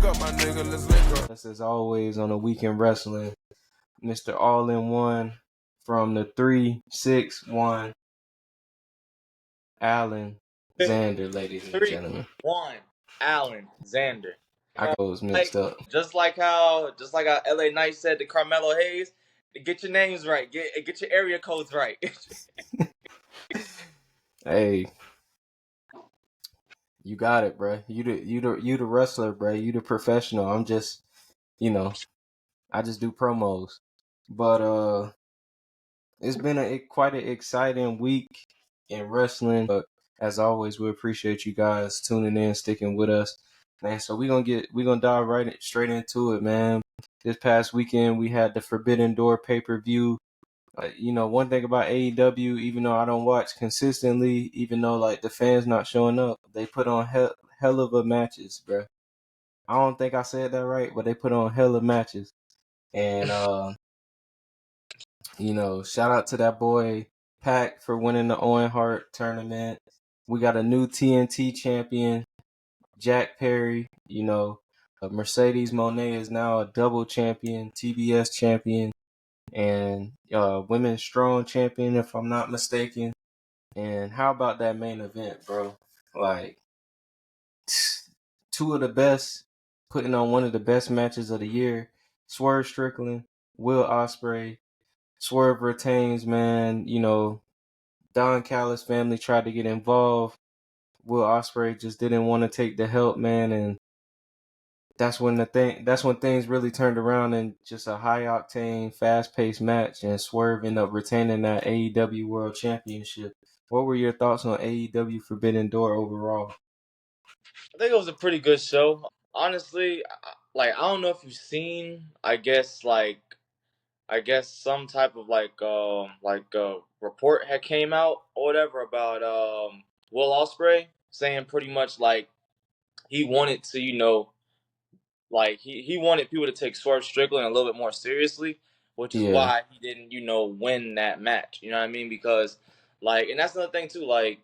up, my nigga, let's link up. As always on the Weekend Wrestling, Mr. All-in-One from the 3-6-1, Allin, Xander, ladies and gentlemen. 3-1, Allin, Xander. I was mixed up. Just like how LA Knight said to Carmelo Hayes, get your names right, get your area codes right. Hey, you got it, bro. You the wrestler, bro. You the professional. I'm just, I just do promos. But it's been quite an exciting week in wrestling. But as always, we appreciate you guys tuning in, sticking with us, man. So we're gonna dive straight into it, man. This past weekend we had the Forbidden Door pay-per-view. One thing about AEW, even though I don't watch consistently, even though like the fans not showing up, they put on hell of a matches, bro. I don't think I said that right, but they put on hell of matches. And shout out to that boy Pac for winning the Owen Hart tournament. We got a new TNT champion, Jack Perry. Mercedes Moné is now a double champion, TBS champion, and women's strong champion, if I'm not mistaken. And how about that main event, bro? Like, two of the best, putting on one of the best matches of the year. Swerve Strickland, Will Ospreay. Swerve retains, man. Don Callis' family tried to get involved. Will Ospreay just didn't want to take the help, man, and that's when things really turned around in just a high octane, fast paced match, and Swerve ended up retaining that AEW World Championship. What were your thoughts on AEW Forbidden Door overall? I think it was a pretty good show. Honestly, I don't know if you've seen, I guess some type of report had came out or whatever about Will Ospreay saying pretty much like he wanted to, he wanted people to take Swerve Strickland a little bit more seriously, which is why he didn't, win that match. You know what I mean? Because and that's another thing too, I'm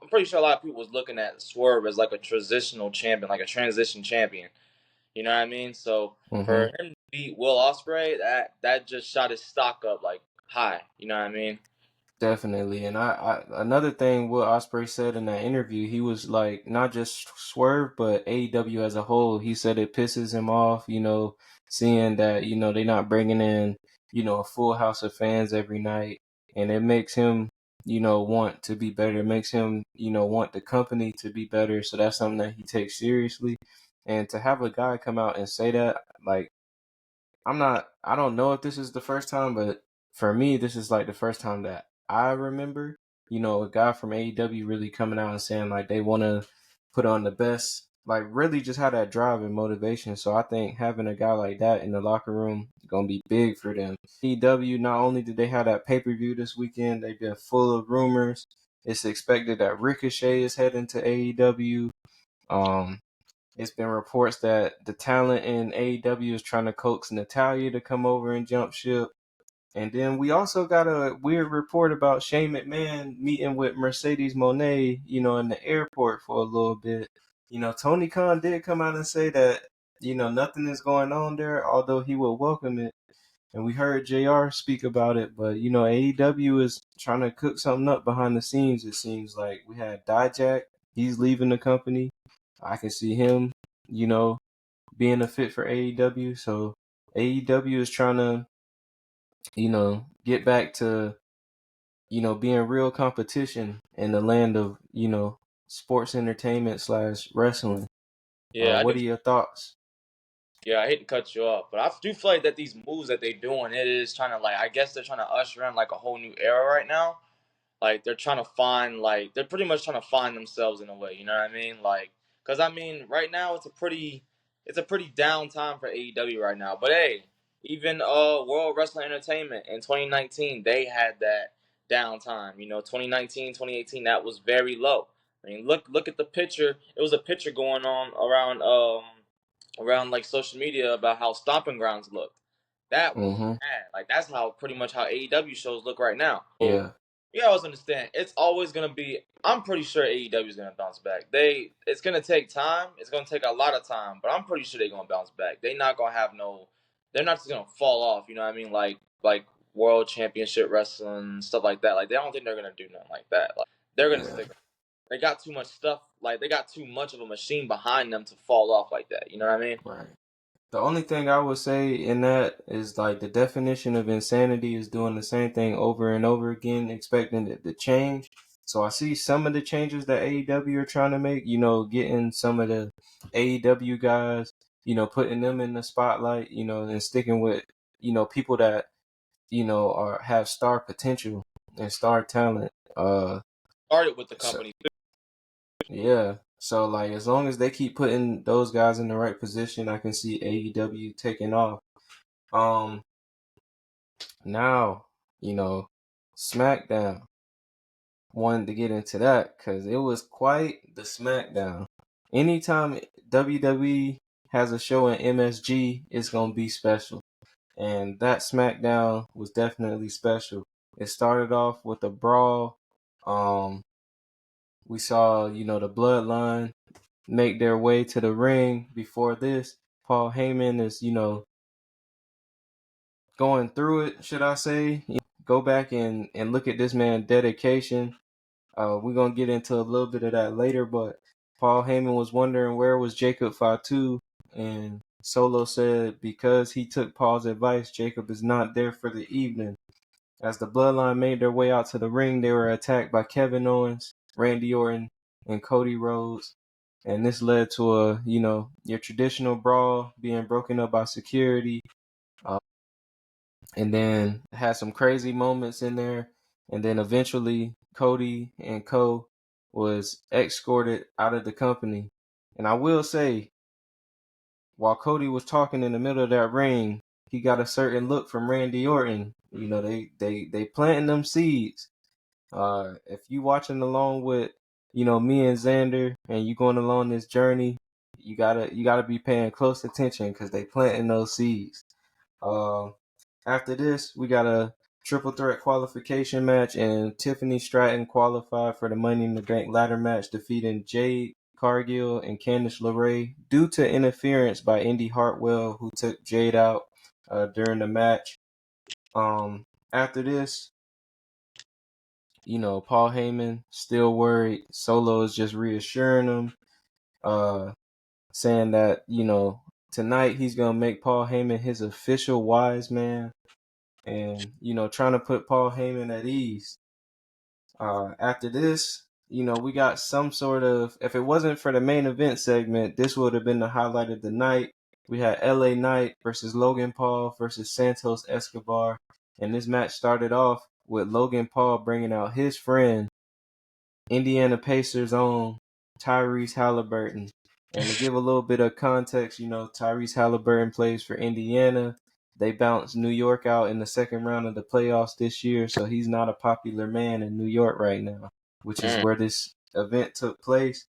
pretty sure a lot of people was looking at Swerve as like a transitional champion, like a transition champion. You know what I mean? So for him to beat Will Ospreay, that just shot his stock up like high. You know what I mean? Definitely. And I another thing Will Ospreay said in that interview, he was like, not just Swerve, but AEW as a whole. He said it pisses him off, seeing that, they're not bringing in, a full house of fans every night. And it makes him, want to be better. It makes him, want the company to be better. So that's something that he takes seriously. And to have a guy come out and say that, like, I don't know if this is the first time, but for me, this is like the first time that I remember, a guy from AEW really coming out and saying like they want to put on the best, like really just have that drive and motivation. So I think having a guy like that in the locker room is going to be big for them. AEW, not only did they have that pay-per-view this weekend, they've been full of rumors. It's expected that Ricochet is heading to AEW. It's been reports that the talent in AEW is trying to coax Natalya to come over and jump ship. And then we also got a weird report about Shane McMahon meeting with Mercedes Moné, in the airport for a little bit. Tony Khan did come out and say that, nothing is going on there, although he will welcome it. And we heard JR speak about it, but, AEW is trying to cook something up behind the scenes, it seems like. We had Dijak, he's leaving the company. I can see him, being a fit for AEW. So AEW is trying to, get back to, being real competition in the land of, sports entertainment / wrestling. Yeah. What are your thoughts? Yeah, I hate to cut you off, but I do feel like that these moves that they're doing, it is trying to I guess they're trying to usher in like a whole new era right now. Like they're trying to find they're pretty much trying to find themselves in a way. You know what I mean? Cause I mean right now it's a pretty down time for AEW right now. But hey, even World Wrestling Entertainment in 2019 they had that downtime. 2019, 2018 that was very low. I mean look at the picture. It was a picture going on around like social media about how Stomping Grounds looked. That was bad. Like that's how pretty much how AEW shows look right now. Yeah. You always understand. It's always gonna be. I'm pretty sure AEW is gonna bounce back. It's gonna take time. It's gonna take a lot of time, but I'm pretty sure they're gonna bounce back. They're not gonna have no. They're not just gonna fall off. You know what I mean? Like World Championship wrestling stuff like that. Like, they don't think they're gonna do nothing like that. Like, they're gonna Yeah. stick. They got too much stuff. Like, they got too much of a machine behind them to fall off like that. You know what I mean? Right. The only thing I would say in that is like the definition of insanity is doing the same thing over and over again, expecting it to change. So I see some of the changes that AEW are trying to make, getting some of the AEW guys, putting them in the spotlight, and sticking with, people that, have star potential and star talent. Started with the So, company. yeah. So like as long as they keep putting those guys in the right position, I can see AEW taking off. Um, Now, SmackDown. Wanted to get into that because it was quite the SmackDown. Anytime WWE has a show in MSG, it's gonna be special, and that SmackDown was definitely special. It started off with a brawl. We saw, the Bloodline make their way to the ring. Before this, Paul Heyman is, going through it, should I say. Go back and look at this man's dedication. We're going to get into a little bit of that later, but Paul Heyman was wondering where was Jacob Fatu, and Solo said because he took Paul's advice, Jacob is not there for the evening. As the Bloodline made their way out to the ring, they were attacked by Kevin Owens, Randy Orton, and Cody Rhodes. And this led to your traditional brawl being broken up by security. And then had some crazy moments in there. And then eventually Cody and Co was escorted out of the company. And I will say, while Cody was talking in the middle of that ring, he got a certain look from Randy Orton. They planting them seeds. If you watching along with, me and Xander, and you going along this journey, you gotta be paying close attention because they planting those seeds. Uh, After this, we got a triple threat qualification match, and Tiffany Stratton qualified for the Money in the Bank ladder match, defeating Jade Cargill and Candice LeRae due to interference by Indy Hartwell, who took Jade out during the match. After this, Paul Heyman still worried. Solo is just reassuring him, saying that tonight he's gonna make Paul Heyman his official wise man, and trying to put Paul Heyman at ease. After this, we got some sort of, if it wasn't for the main event segment, this would have been the highlight of the night. We had LA Knight versus Logan Paul versus Santos Escobar, and this match started off with Logan Paul bringing out his friend, Indiana Pacers' own Tyrese Halliburton. And to give a little bit of context, Tyrese Halliburton plays for Indiana. They bounced New York out in the second round of the playoffs this year, so he's not a popular man in New York right now, which is Mm. where this event took place.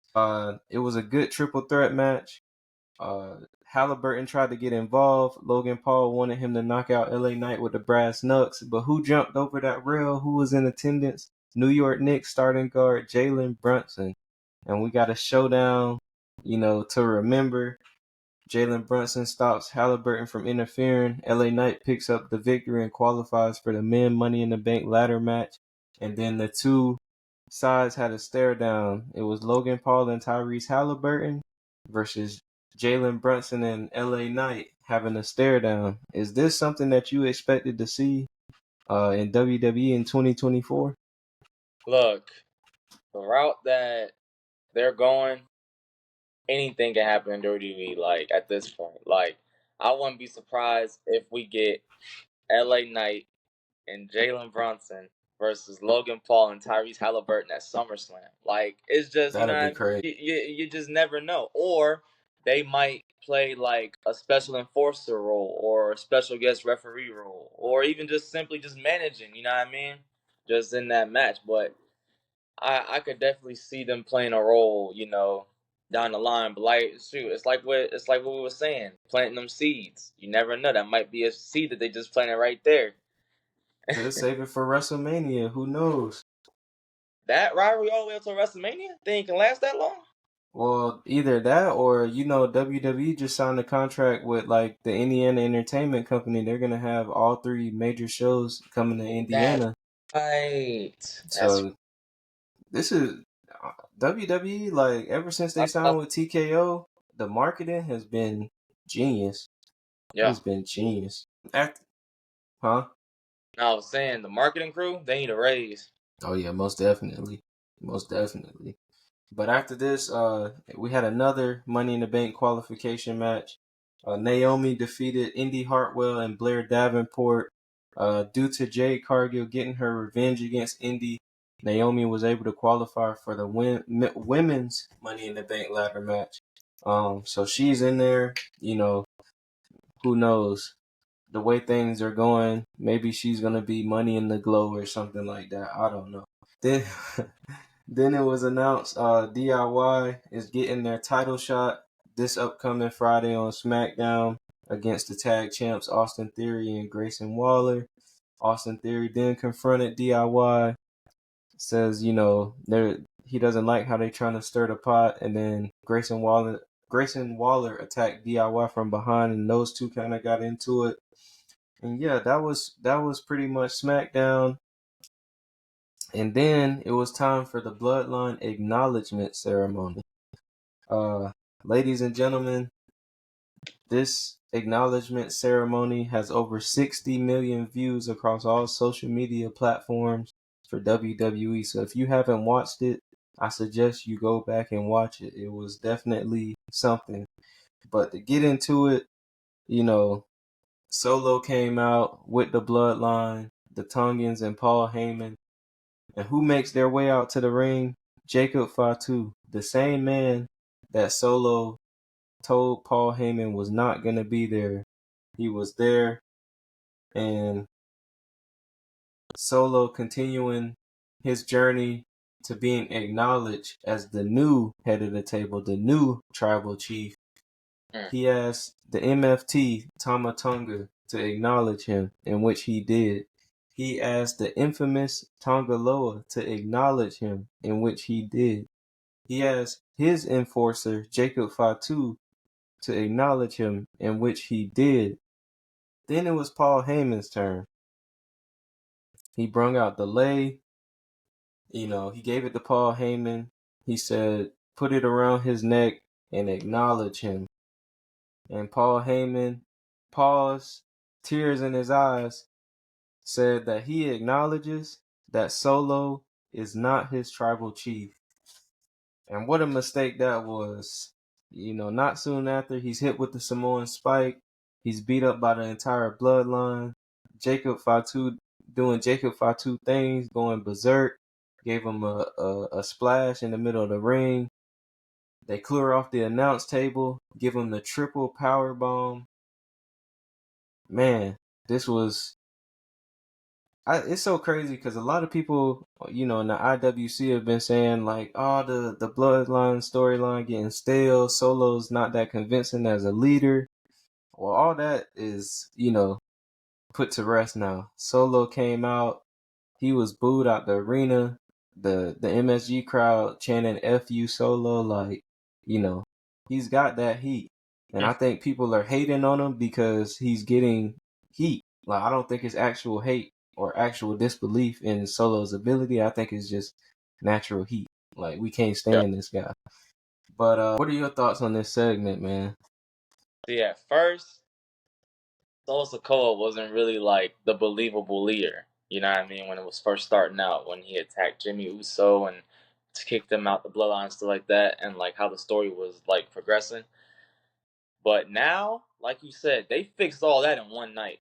It was a good triple threat match. Halliburton tried to get involved. Logan Paul wanted him to knock out LA Knight with the brass knucks, but who jumped over that rail? Who was in attendance? New York Knicks starting guard Jalen Brunson. And we got a showdown, to remember. Jalen Brunson stops Halliburton from interfering. LA Knight picks up the victory and qualifies for the men Money in the Bank ladder match. And then the two sides had a stare down. It was Logan Paul and Tyrese Halliburton versus Jalen Brunson and LA Knight having a stare down. Is this something that you expected to see in WWE in 2024? Look, the route that they're going, anything can happen in WWE. Like, at this point, like, I wouldn't be surprised if we get LA Knight and Jalen Brunson versus Logan Paul and Tyrese Halliburton at SummerSlam. Like, it's just, That'll be what I mean? crazy. You just never know. Or they might play like a special enforcer role or a special guest referee role or even just simply just managing, you know what I mean? Just in that match. But I could definitely see them playing a role, down the line. But like, shoot, it's like what we were saying, planting them seeds. You never know. That might be a seed that they just planted right there. Could save it for WrestleMania. Who knows? that rivalry all the way up to WrestleMania? Think it can last that long? Well, either that or WWE just signed a contract with like the Indiana Entertainment Company. They're gonna have all three major shows coming to That's Indiana. right. That's So this is WWE. Like ever since they right. signed with TKO, the marketing has been genius. Yeah. It's been genius. After, huh? Now I was saying the marketing crew, they need a raise. Oh yeah, most definitely, most definitely. But after this, we had another Money in the Bank qualification match. Naomi defeated Indy Hartwell and Blair Davenport. Due to Jade Cargill getting her revenge against Indy, Naomi was able to qualify for the women's Money in the Bank ladder match. So she's in there. Who knows? The way things are going, maybe she's gonna be Money in the Glow or something like that. I don't know. Then Then it was announced DIY is getting their title shot this upcoming Friday on SmackDown against the tag champs Austin Theory and Grayson Waller. Austin Theory then confronted DIY, says, he doesn't like how they trying to stir the pot, and then Grayson Waller attacked DIY from behind, and those two kind of got into it. And yeah, that was pretty much SmackDown. And then it was time for the Bloodline acknowledgement ceremony. Ladies and gentlemen, this acknowledgement ceremony has over 60 million views across all social media platforms for WWE. So if you haven't watched it, I suggest you go back and watch it. It was definitely something. But to get into it, Solo came out with the Bloodline, the Tongans, and Paul Heyman. And who makes their way out to the ring? Jacob Fatu, the same man that Solo told Paul Heyman was not going to be there. He was there, and Solo continuing his journey to being acknowledged as the new head of the table, the new tribal chief. He asked the MFT Tama Tonga to acknowledge him, in which he did. He asked the infamous Tongaloa to acknowledge him, in which he did. He asked his enforcer, Jacob Fatu, to acknowledge him, in which he did. Then it was Paul Heyman's turn. He brung out the lei. He gave it to Paul Heyman. He said, put it around his neck and acknowledge him. And Paul Heyman paused, tears in his eyes, said that he acknowledges that Solo is not his tribal chief. And what a mistake that was. Not soon after, he's hit with the Samoan spike. He's beat up by the entire bloodline. Jacob Fatu doing Jacob Fatu things, going berserk. Gave him a splash in the middle of the ring. They clear off the announce table, give him the triple power bomb. Man, this was it's so crazy because a lot of people, in the IWC have been saying like, oh, the bloodline storyline getting stale. Solo's not that convincing as a leader. Well, all that is, put to rest now. Solo came out. He was booed out the arena. The MSG crowd chanting "F you Solo," like, he's got that heat. And I think people are hating on him because he's getting heat. Like, I don't think it's actual hate or actual disbelief in Solo's ability. I think it's just natural heat. Like, we can't stand this guy. But what are your thoughts on this segment, man? See, at first, Solo Sikoa wasn't really like the believable leader. You know what I mean? When it was first starting out, when he attacked Jimmy Uso and kicked them out the bloodline, stuff like that, and like how the story was like progressing. But now, like you said, they fixed all that in one night.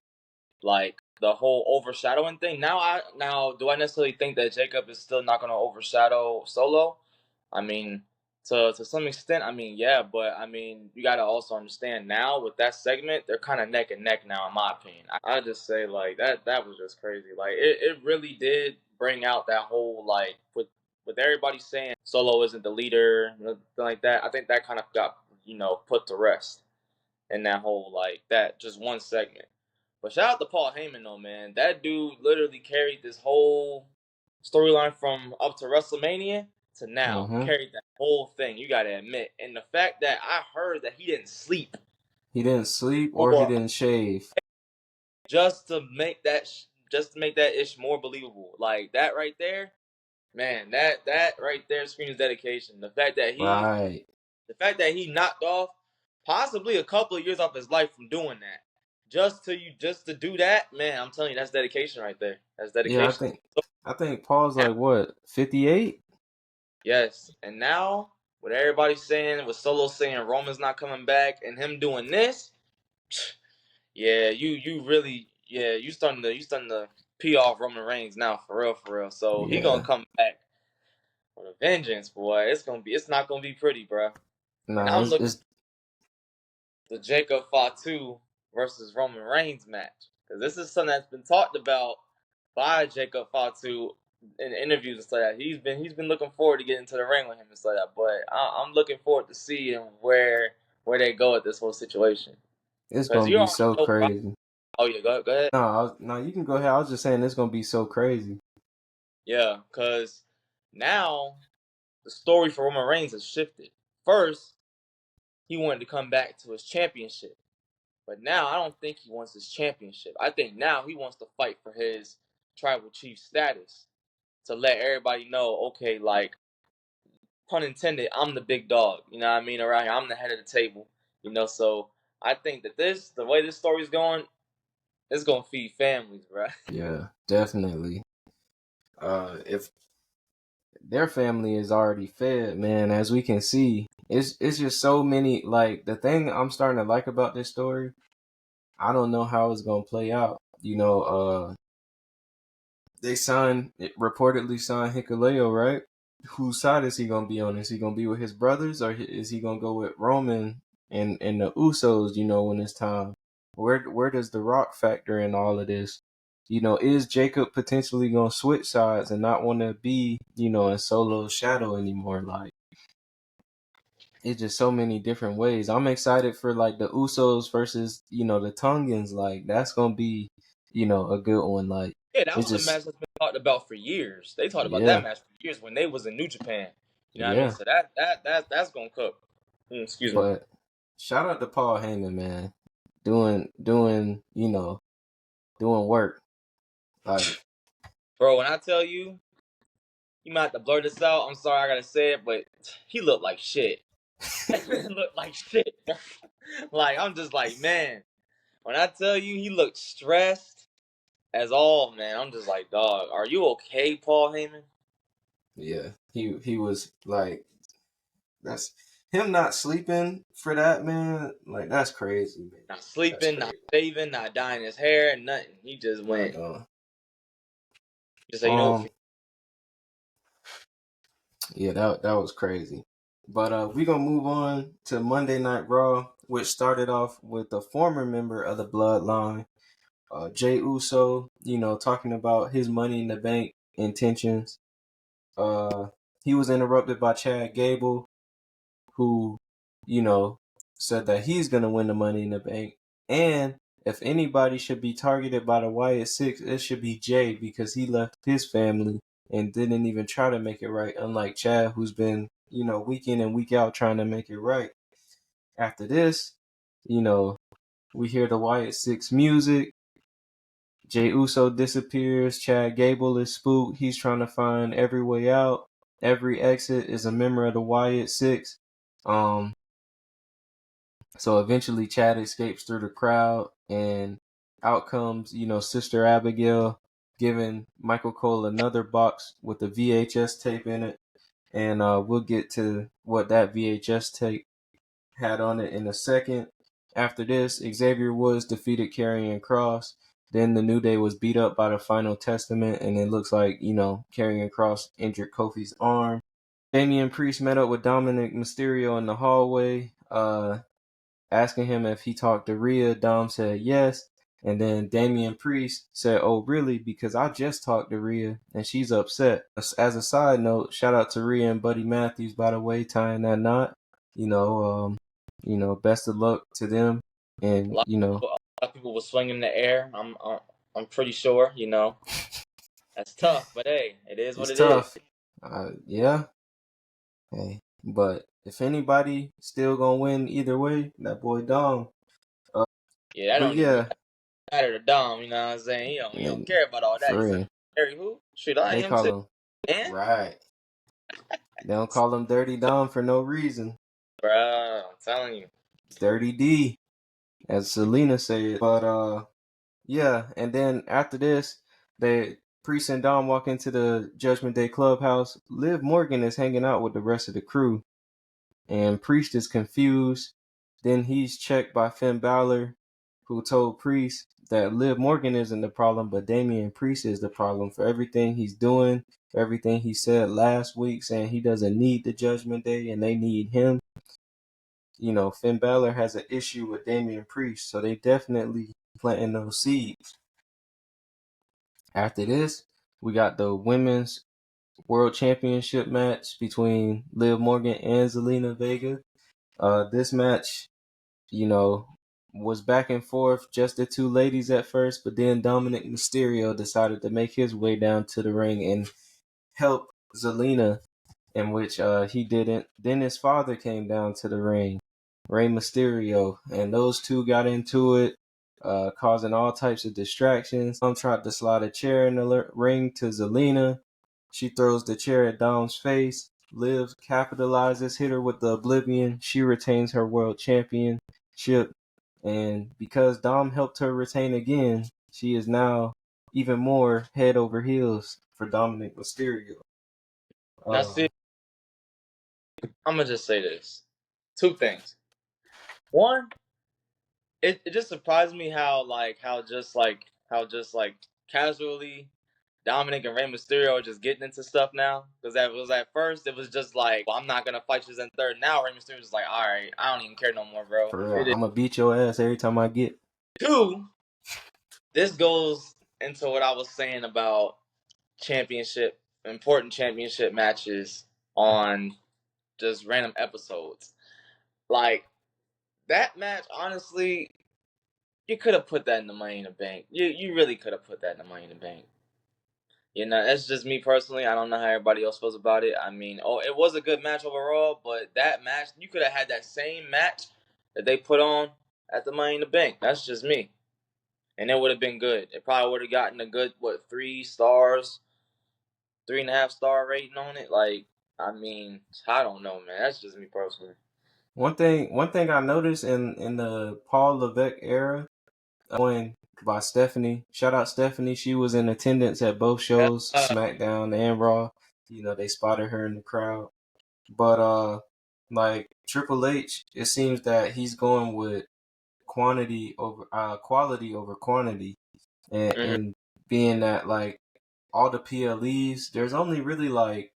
Like the whole overshadowing thing. Now do I necessarily think that Jacob is still not gonna overshadow Solo? I mean, to some extent, I mean, yeah, but I mean, you gotta also understand now with that segment, they're kind of neck and neck now, in my opinion. I just say like that was just crazy. Like it really did bring out that whole like with everybody saying Solo isn't the leader, nothing like that. I think that kind of got put to rest in that whole like that just one segment. But shout out to Paul Heyman though, man. That dude literally carried this whole storyline from up to WrestleMania to now Mm-hmm. carried that whole thing. You gotta admit, and the fact that I heard that he didn't sleep He didn't sleep or he or didn't shave. just to make that ish more believable. Like that right there, man. That right there screams dedication. Right. The fact that he knocked off possibly a couple of years off his life from doing that. Just to do that, man, I'm telling you, that's dedication right there. That's Yeah, dedication. I think Paul's like what, 58? Yes, and now with everybody saying, with Solo saying Roman's not coming back, and him doing this, yeah, you really, yeah, you starting to pee off Roman Reigns now, for real, for real. So he gonna Yeah. come back with a vengeance, boy. It's not gonna be pretty, bro. And Nah, I'm looking it's at the Jacob Fatu versus Roman Reigns match, because this is something that's been talked about by Jacob Fatu in interviews and stuff like that. He's been looking forward to getting into the ring with him and stuff like that. But I'm looking forward to seeing where they go with this whole situation. it's Because gonna you be already so know. crazy. Oh yeah, go ahead. No, you can go ahead. I was just saying it's gonna be so crazy. Yeah, because now the story for Roman Reigns has shifted. First, he wanted to come back to his championship. But now I don't think he wants his championship. I think now he wants to fight for his tribal chief status to let everybody know, okay, like, pun intended, I'm the big dog. You know what I mean? Around here, I'm the head of the table. So I think that the way this story's going, it's gonna feed families, bro. Yeah, definitely. If their family is already fed, man, as we can see, it's just so many. Like the thing I'm starting to like about this story, I don't know how it's gonna play out. They reportedly signed Hikuleo, right? Whose side is he gonna be on? Is he gonna be with his brothers, or is he gonna go with Roman and the Usos? When it's time, where does the Rock factor in all of this? Is Jacob potentially gonna switch sides and not want to be in Solo's shadow anymore? Like it's just so many different ways. I'm excited for like the Usos versus the Tongans. Like that's gonna be a good one. Like Yeah, that it's was a just match that's been talked about for years. They talked about that yeah. match for years when they was in New Japan. You know what I mean? Yeah, So that's gonna cook. Excuse me. but shout out to Paul Heyman, man, doing work. Like, Bro, when I tell you, you might have to blur this out. I'm sorry I gotta say it, but he looked like shit. He looked like shit. Like, I'm just like, man, when I tell you he looked stressed as all, man, I'm just like, dog, are you okay, Paul Heyman? yeah, he was like, that's him not sleeping for that, man. Like, that's crazy, man. Not That's sleeping, not crazy. shaving, not dyeing his hair, nothing. He just Not went, doing. just said, Um, yeah, that was crazy. But we gonna move on to Monday Night Raw, which started off with a former member of the Bloodline, Jay Uso, talking about his Money in the Bank intentions. Uh, he was interrupted by Chad Gable, who, you know, said that he's gonna win the Money in the Bank, and if anybody should be targeted by the Wyatt Six, it should be Jay because he left his family and didn't even try to make it right. Unlike Chad, who's been, week in and week out trying to make it right. After this, you know, we hear the Wyatt Six music. Jey Uso disappears. Chad Gable is spooked. He's trying to find every way out. Every exit is a member of the Wyatt Six. Um, so eventually Chad escapes through the crowd, and out comes, Sister Abigail, giving Michael Cole another box with a VHS tape in it. And we'll get to what that VHS tape had on it in a second. After this, Xavier Woods defeated Karrion Kross. Then the New Day was beat up by the Final Testament, and it looks like, Karrion Kross injured Kofi's arm. Damian Priest met up with Dominic Mysterio in the hallway, asking him if he talked to Rhea. Dom said yes. And then Damian Priest said, "Oh, really? Because I just talked to Rhea and she's upset." As a side note, shout out to Rhea and Buddy Matthews, by the way, tying that knot. Best of luck to them. And a lot of people were swinging in the air. I'm pretty sure. That's tough, but hey, it is what It's it is. tough. Yeah. Hey, but if anybody still gonna win either way, that boy Dom. Yeah, that But don't even yeah, matter to Dom. You know what I'm saying? He don't and care about all that. for He said, real, "Harry, who? Shoot, I they am too." call him Man, right. They don't call him Dirty Dom for no reason. bro, I'm telling you. It's Dirty D, as Selena said. But yeah, and then after this, they Priest and Dom walk into the Judgment Day clubhouse. Liv Morgan is hanging out with the rest of the crew, and Priest is confused. Then he's checked by Finn Balor, who told Priest that Liv Morgan isn't the problem, but Damian Priest is the problem for everything he's doing, for everything he said last week, saying he doesn't need the Judgment Day and they need him. Finn Balor has an issue with Damian Priest, so they definitely planting those seeds. After this, we got the women's world championship match between Liv Morgan and Zelina Vega. This match, you know, was back and forth, just the two ladies at first, but then Dominic Mysterio decided to make his way down to the ring and help Zelina, in which he didn't. Then his father came down to the ring, Rey Mysterio, and those two got into it, causing all types of distractions. Dom tried to slide a chair in the ring to Zelina. She throws the chair at Dom's face. Liv capitalizes, hit her with the Oblivion. She retains her world championship. And because Dom helped her retain again, she is now even more head over heels for Dominic Mysterio. Now, see, I'm gonna just say this: two things. One, it just surprised me how just like casually Dominic and Rey Mysterio are just getting into stuff now. Because that was at first it was just like, well, I'm not gonna fight you in third. Now Rey Mysterio's like, all right, I don't even care no more, bro. For real, It is I'm gonna beat your ass every time I get. two. This goes into what I was saying about important championship matches on just random episodes. Like that match, honestly, you could have put that in the Money in the Bank. You really could have put that in the Money in the Bank. That's just me personally. I don't know how everybody else feels about it. I mean, it was a good match overall, but that match, you could have had that same match that they put on at the Money in the Bank. That's just me. And it would have been good. It probably would have gotten a good, 3 stars, 3.5 star rating on it. Like, I mean, I don't know, man. That's just me personally. One thing I noticed in the Paul Levesque era, going by Stephanie. Shout out Stephanie. She was in attendance at both shows, SmackDown and Raw. They spotted her in the crowd. But like Triple H, it seems that he's going with quality over quantity, Mhm. and being that like all the PLEs, there's only really like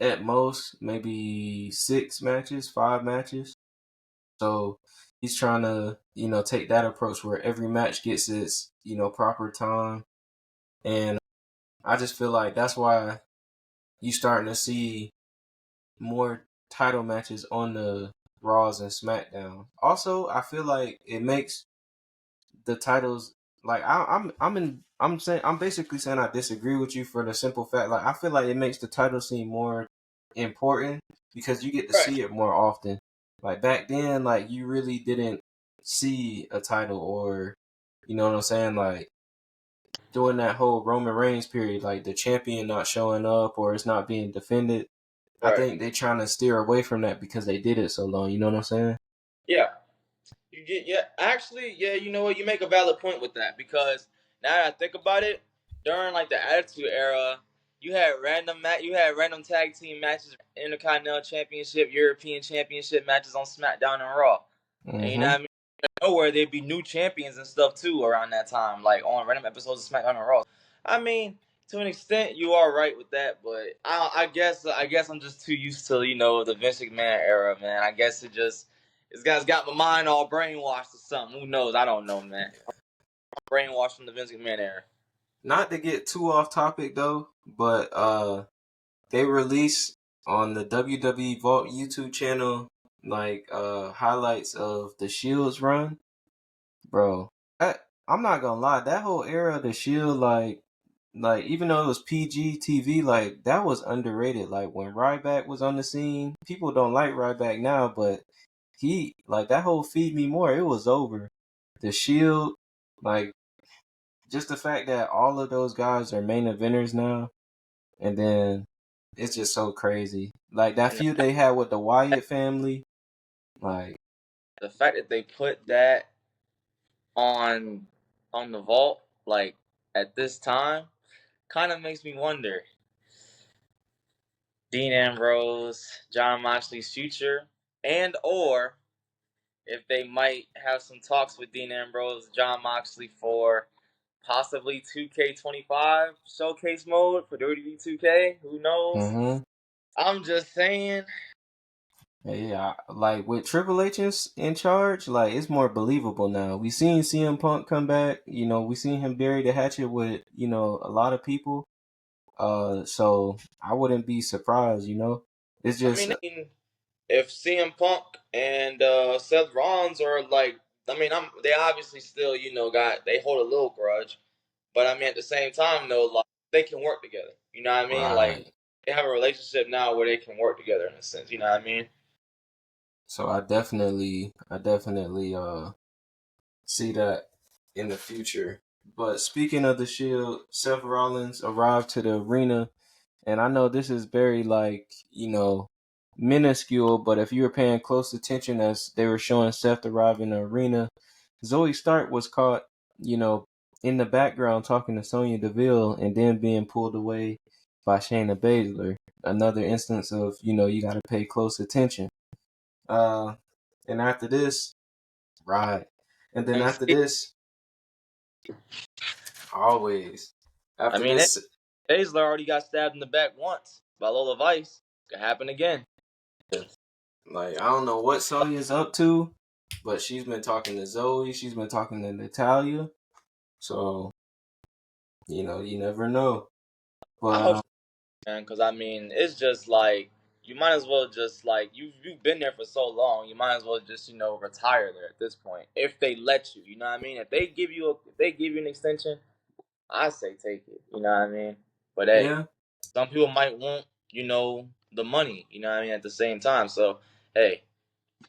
at most maybe 6 matches, 5 matches. So he's trying to, take that approach where every match gets its, proper time. And I just feel like that's why you starting to see more title matches on the Raws and SmackDown. Also, I feel like it makes the titles like I'm basically saying I disagree with you for the simple fact like I feel like it makes the title seem more important because you get to Right. see it more often. Like back then, like you really didn't see a title or you know what I'm saying, like during that whole Roman Reigns period, like the champion not showing up or it's not being defended. I Right. think they trying to steer away from that because they did it so long, you know what I'm saying? Yeah. Actually, yeah, you know what? You make a valid point with that because now that I think about it, during like the Attitude Era, you had random tag team matches, Intercontinental Championship, European Championship matches on SmackDown and Raw. And you know Mm-hmm. what I mean? Nowhere there'd be new champions and stuff too around that time, like on random episodes of SmackDown and Raw. I mean, to an extent, you are right with that, but I guess I'm just too used to the Vince McMahon era, man. I guess this guy's got my mind all brainwashed or something. Who knows? I don't know, man. Brainwashed from the Vince McMahon era. Not to get too off topic though, but they released on the WWE Vault YouTube channel like highlights of the Shield's run. Bro, I'm not gonna lie, that whole era of the Shield, like like even though it was PG TV, like that was underrated. Like when Ryback was on the scene, people don't like Ryback now, but he like that whole Feed Me More, it was over. The Shield, like just the fact that all of those guys are main eventers now, and then it's just so crazy. Like that And feud they had with the Wyatt family, like the fact that they put that on the vault, like at this time, kind of makes me wonder Dean Ambrose, John Moxley's future, and or if they might have some talks with Dean Ambrose, John Moxley for possibly 2K25 showcase mode for WWE 2K. Who knows? mm-hmm. I'm just saying. Yeah, like with Triple H in charge, like it's more believable now. We seen CM Punk come back, we seen him bury the hatchet with, a lot of people. So I wouldn't be surprised. It's I just mean, if CM Punk and Seth Rollins are like, I mean, they obviously still, they hold a little grudge, but I mean, at the same time, though, like they can work together. You know what I mean? Like right. they have a relationship now where they can work together in a sense. You know what I mean? So I definitely see that in the future. But speaking of the Shield, Seth Rollins arrived to the arena. And I know this is very minuscule, but if you were paying close attention as they were showing Seth arrive in the arena, Zoe Stark was caught, you know, in the background talking to Sonya Deville and then being pulled away by Shayna Baszler. Another instance of, you got to pay close attention. Uh, and after this, right. And then And after see, this, always. I After mean, this, Baszler already got stabbed in the back once by Lola Vice. Could happen again. like, I don't know what Sonya's up to, but she's been talking to Zoe. She's been talking to Natalia. So, you never know. I But, hope, man, because I mean, it's just like you might as well just like you've been there for so long. You might as well just retire there at this point if they let you. You know what I mean? If they give you an extension, I say take it. You know what I mean? But hey, yeah, some people might want the money. You know what I mean? At the same time, so hey,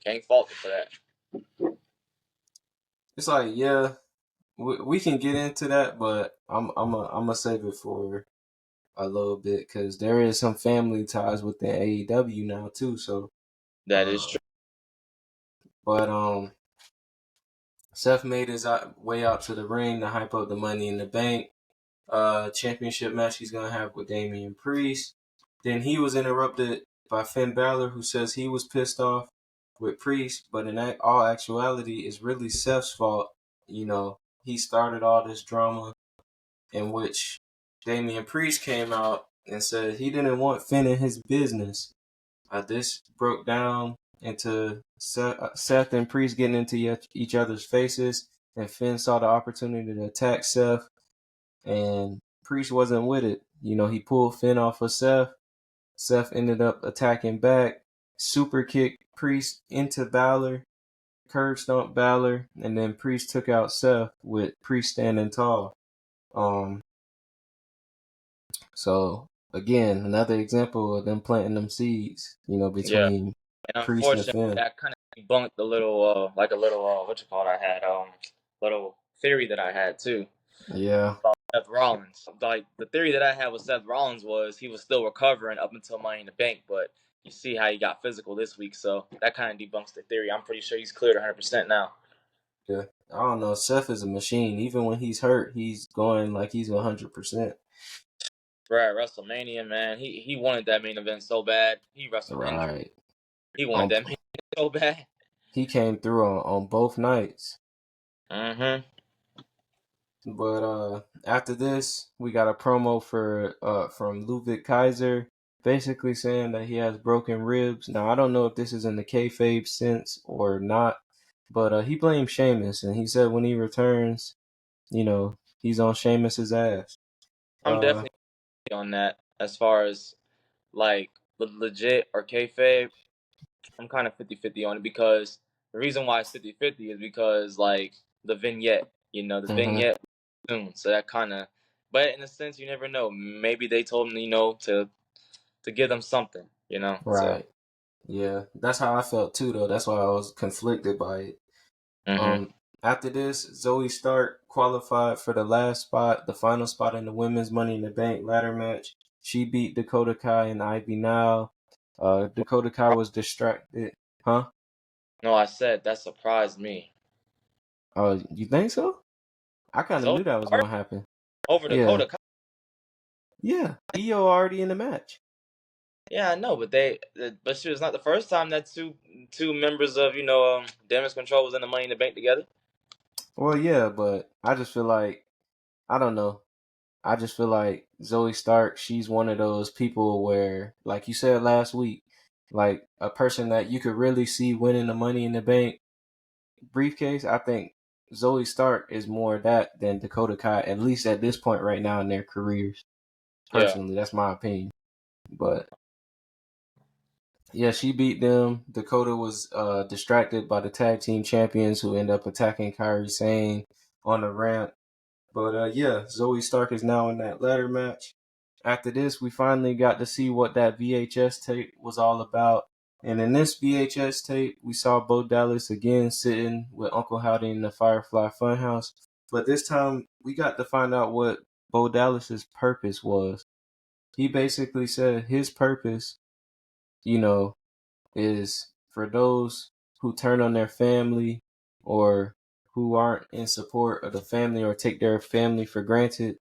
can't fault you for that. it's like, yeah, we can get into that, but I'm gonna save it for a little bit because there is some family ties within AEW now, too. So, That is uh, true. but, Seth made his way out to the ring to hype up the Money in the Bank championship match he's gonna have with Damian Priest. Then he was interrupted by Finn Balor, who says he was pissed off with Priest, but in all actuality, it's really Seth's fault. He started all this drama in which Damian Priest came out and said he didn't want Finn in his business. This broke down into Seth and Priest getting into each other's faces, and Finn saw the opportunity to attack Seth and Priest wasn't with it. He pulled Finn off of Seth. Seth ended up attacking back, super kicked Priest into Balor, curb stomp Balor, and then Priest took out Seth with Priest standing tall. Um, so again, another example of them planting them seeds, Yeah, between and Priest and unfortunately, Finn. that kind of debunked the little like a little what you call it I had little theory that I had too. Yeah, Seth Rollins. Like the theory that I had with Seth Rollins was he was still recovering up until Money in the Bank, but you see how he got physical this week, so that kind of debunks the theory. I'm pretty sure he's cleared 100% now. yeah. I don't know. Seth is a machine. Even when he's hurt, he's going like he's 100%. Right, WrestleMania, man. He wanted that main event so bad. He wrestled injured. Right. He wanted On that main event so bad. He came through on both nights. Mm-hmm. But after this, we got a promo for from Ludwig Kaiser, basically saying that he has broken ribs. Now I don't know if this is in the kayfabe sense or not, but he blamed Sheamus and he said when he returns, he's on Sheamus's ass. I'm Uh, definitely on that as far as like legit or kayfabe. I'm kind of 50-50 on it because the reason why it's 50-50 is because like the vignette, the mhm. vignette soon. So that kind of But in a sense, you never know. Maybe they told him, to give them something, So. Right. Yeah. That's how I felt too, though. That's why I was conflicted by it. Mm-hmm. After this, Zoe Stark qualified for the last spot, the final spot in the women's Money in the Bank ladder match. She beat Dakota Kai and Ivy Now. Dakota Kai was distracted. Huh? No, I said that surprised me. You think so? I kind of Zoe knew that was Stark going to happen. over Yeah. Dakota Kai. Yeah. Io already in the match. Yeah, I know, but she was not the first time that two members of Damage Control was in the Money in the Bank together. Well, yeah, but I just feel like, I don't know. I just feel like Zoe Stark, she's one of those people where, like you said last week, like a person that you could really see winning the Money in the Bank briefcase. I think Zoe Stark is more that than Dakota Kai, at least at this point right now in their careers. Yeah. Personally, that's my opinion. But yeah, she beat them. Dakota was distracted by the tag team champions who end up attacking Kairi Sane on the ramp. But yeah, Zoe Stark is now in that ladder match. After this, we finally got to see what that VHS tape was all about. And in this VHS tape, we saw Bo Dallas again sitting with Uncle Howdy in the Firefly Funhouse. But this time, we got to find out what Bo Dallas's purpose was. He basically said his purpose, you know, is for those who turn on their family or who aren't in support of the family or take their family for granted.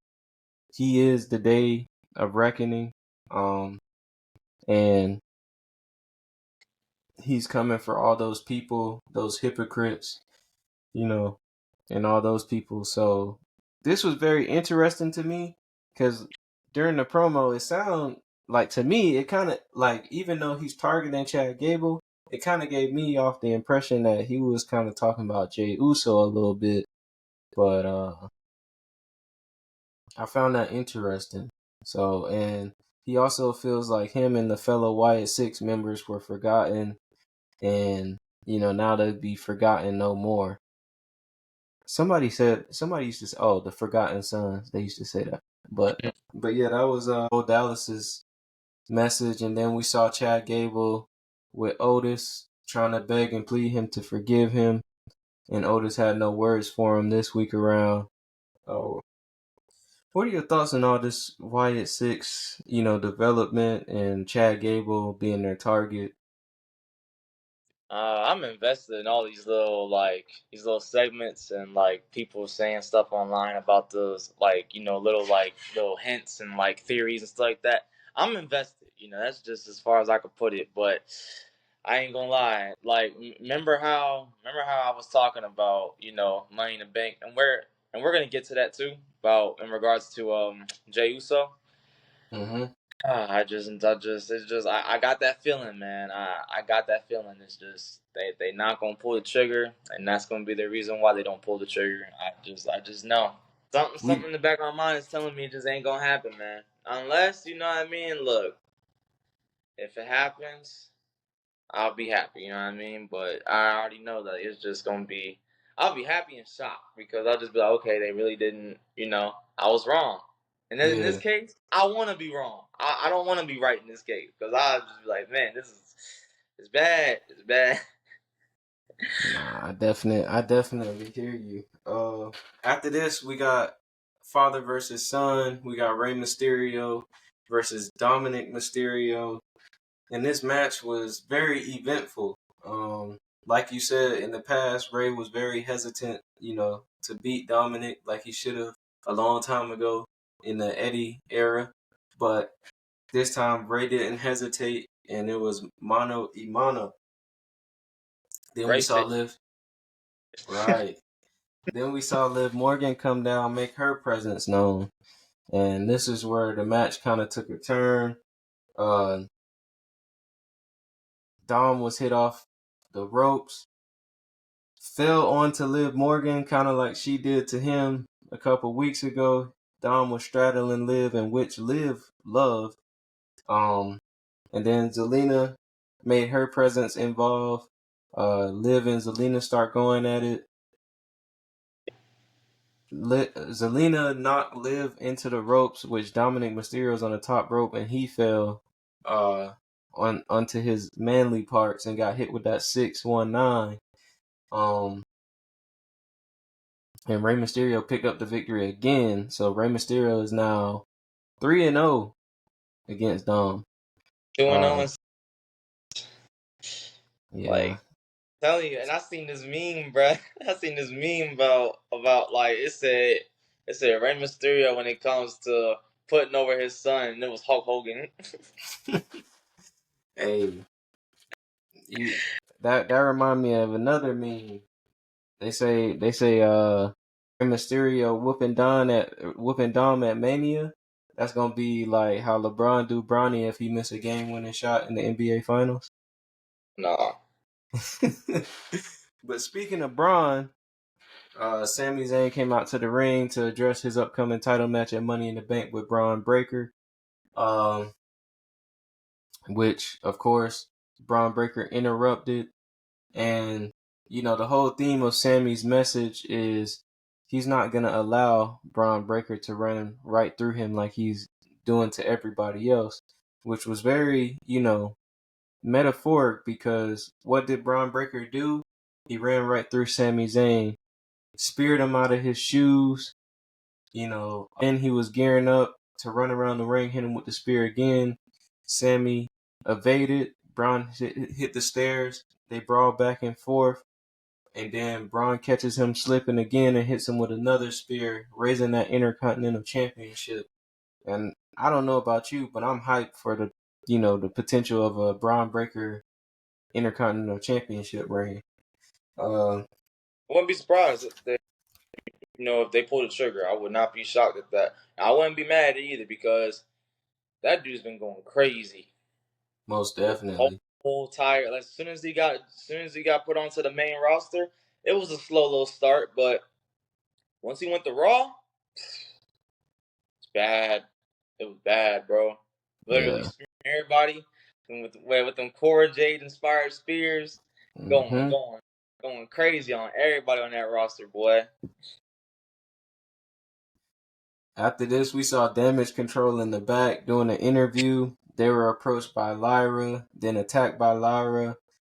He is the day of reckoning. And he's coming for all those people, those hypocrites, you know, and all those people. So this was very interesting to me because during the promo, it sounded like, to me, it kind of like, even though he's targeting Chad Gable, it kind of gave me off the impression that he was kind of talking about Jey Uso a little bit. But I found that interesting. So, and he also feels like him and the fellow Wyatt Six members were forgotten, and now they'll be forgotten no more. Somebody used to say, "Oh, the Forgotten Sons." They used to say that, but yeah, that was Bo Dallas's message, and then we saw Chad Gable with Otis trying to beg and plead him to forgive him, and Otis had no words for him this week around. Oh, what are your thoughts on all this Wyatt Six, development and Chad Gable being their target? I'm invested in all these little segments and people saying stuff online about those little hints and theories and stuff like that. I'm invested. That's just as far as I could put it. But I ain't gonna lie. Remember how I was talking about Money in the Bank, and we're gonna get to that too about in regards to Jey Uso. Mm-hmm. I got that feeling, man. I got that feeling. It's just they not gonna pull the trigger, and that's gonna be the reason why they don't pull the trigger. I just know something We in the back of my mind is telling me it just ain't gonna happen, man. Unless you know what I mean. Look, if it happens, I'll be happy. You know what I mean. But I already know that it's just gonna be. I'll be happy and shocked because I'll just be like, okay, they really didn't. I was wrong. And then in this yeah. case, I want to be wrong. I don't want to be right in this case because I'll just be like, man, it's bad. It's bad. Nah, I definitely hear you. After this, we got father versus son. We got Rey Mysterio versus Dominic Mysterio, and this match was very eventful. Like you said in the past, Rey was very hesitant, to beat Dominic like he should have a long time ago in the Eddie era, but this time Rey didn't hesitate, and it was mano y mano. Then we Ray saw said, Liv. Right. Then we saw Liv Morgan come down, make her presence known. And this is where the match kind of took a turn. Uh, Dom was hit off the ropes, fell onto Liv Morgan, kind of like she did to him a couple weeks ago. Dom was straddling Liv, and which Liv loved. Um, and then Zelina made her presence involved. Liv and Zelina start going at it. Zelina knocked Liv into the ropes, which Dominic Mysterio's on the top rope, and he fell onto his manly parts and got hit with that 619. And Rey Mysterio picked up the victory again. So Rey Mysterio is now 3-0 against Dom. 2-0. Yeah. Like, telling you, and I seen this meme, bruh. I seen this meme about like it said Rey Mysterio when it comes to putting over his son, and it was Hulk Hogan. Hey, that remind me of another meme. They say Rey Mysterio whooping Dom at Mania. That's gonna be like how LeBron do Bronny if he miss a game winning shot in the NBA Finals. Nah. But speaking of Braun, Sami Zayn came out to the ring to address his upcoming title match at Money in the Bank with Braun Breaker. Which of course Braun Breaker interrupted. And, the whole theme of Sammy's message is he's not going to allow Braun Breaker to run right through him like he's doing to everybody else, which was very, metaphoric because what did Braun Breaker do? He ran right through Sami Zayn, speared him out of his shoes, and he was gearing up to run around the ring, hit him with the spear again. Sammy evaded. Braun hit the stairs. They brawl back and forth. And then Braun catches him slipping again and hits him with another spear, raising that Intercontinental Championship. And I don't know about you, but I'm hyped for the potential of a Braun Breaker Intercontinental Championship reign. I wouldn't be surprised if they pull the trigger. I would not be shocked at that. I wouldn't be mad either because that dude's been going crazy. Most The definitely. whole tire. Like, as soon as he got put onto the main roster, it was a slow little start, but once he went to Raw, it's bad. It was bad, bro. Literally Yeah. spearing everybody with them Cora Jade inspired spears, going Mm-hmm. going going crazy on everybody on that roster, boy. After this, we saw Damage Control in the back doing an interview. They were approached by Lyra, then attacked by Lyra,